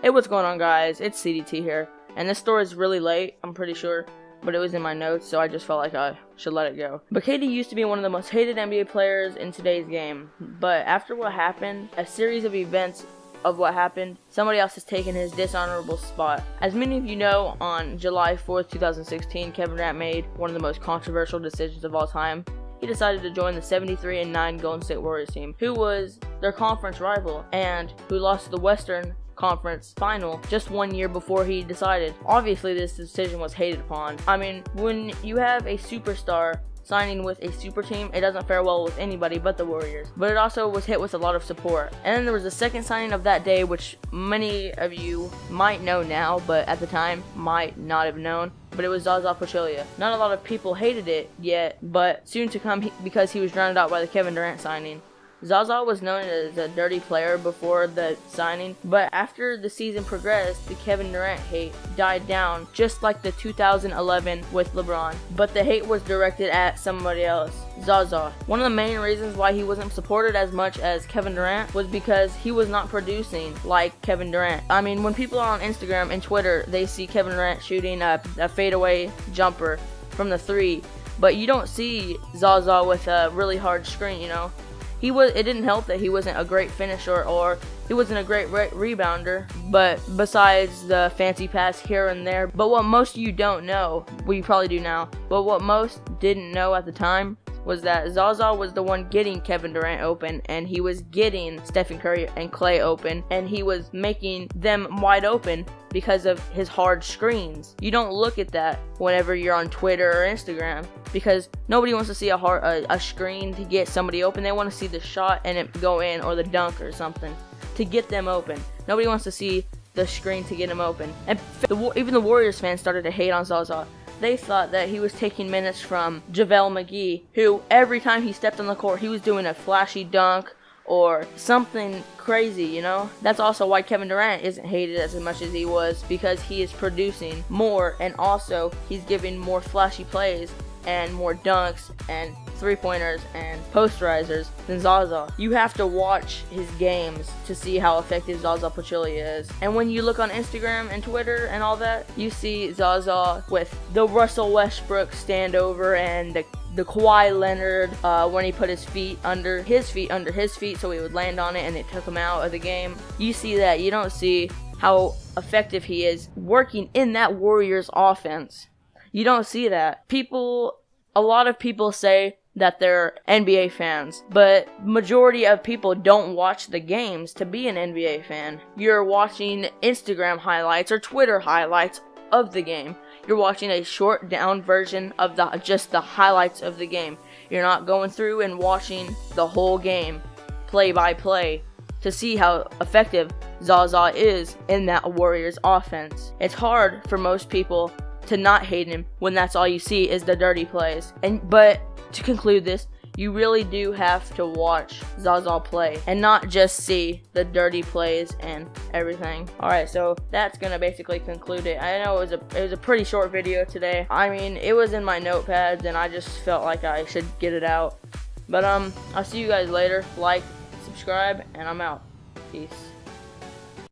Hey, what's going on, guys? It's CDT here, and this story is really late, I'm pretty sure, but it was in my notes, so I just felt like I should let it go. But KD used to be one of the most hated NBA players in today's game, but after what happened, a series of events of what happened, somebody else has taken his dishonorable spot. As many of you know, on July 4th, 2016, Kevin Durant made one of the most controversial decisions of all time. He decided to join the 73-9 Golden State Warriors team, who was their conference rival and who lost the Western Conference final just 1 year before he decided. Obviously, this decision was hated upon. I mean, when you have a superstar signing with a super team, it doesn't fare well with anybody but the Warriors. But it also was hit with a lot of support. And then there was a second signing of that day, which many of you might know now, but at the time might not have known. But it was Zaza Pachulia. Not a lot of people hated it yet, but soon to come because he was drowned out by the Kevin Durant signing. Zaza was known as a dirty player before the signing, but after the season progressed, the Kevin Durant hate died down, just like the 2011 with LeBron. But the hate was directed at somebody else, Zaza. One of the main reasons why he wasn't supported as much as Kevin Durant was because he was not producing like Kevin Durant. I mean, when people are on Instagram and Twitter, they see Kevin Durant shooting a fadeaway jumper from the three, but you don't see Zaza with a really hard screen, you know? It didn't help that he wasn't a great finisher or he wasn't a great rebounder, but besides the fancy pass here and there. But what most of you don't know, well, you probably do now, but what most didn't know at the time was that Zaza was the one getting Kevin Durant open, and he was getting Stephen Curry and Klay open, and he was making them wide open because of his hard screens. You don't look at that whenever you're on Twitter or Instagram, because nobody wants to see a screen to get somebody open. They want to see the shot and it go in, or the dunk or something to get them open. Nobody wants to see the screen to get them open. And even the Warriors fans started to hate on Zaza. They thought that he was taking minutes from JaVale McGee, who every time he stepped on the court, he was doing a flashy dunk or something crazy, you know? That's also why Kevin Durant isn't hated as much as he was, because he is producing more, and also he's giving more flashy plays and more dunks and three-pointers and posterizers than Zaza. You have to watch his games to see how effective Zaza Pachulia is. And when you look on Instagram and Twitter and all that, you see Zaza with the Russell Westbrook standover and the Kawhi Leonard when he put his feet under his feet so he would land on it and it took him out of the game. You see that. You don't see how effective he is working in that Warriors offense. You don't see that. A lot of people say that they're NBA fans, but majority of people don't watch the games to be an NBA fan. You're watching Instagram highlights or Twitter highlights of the game. You're watching a short down version of just the highlights of the game. You're not going through and watching the whole game, play by play, to see how effective Zaza is in that Warriors offense. It's hard for most people to not hate him when that's all you see is the dirty plays. But to conclude this, you really do have to watch Zaza play and not just see the dirty plays and everything. Alright, so that's gonna basically conclude it. I know it was a pretty short video today. I mean, it was in my notepads and I just felt like I should get it out. But I'll see you guys later. Like, subscribe, and I'm out. Peace.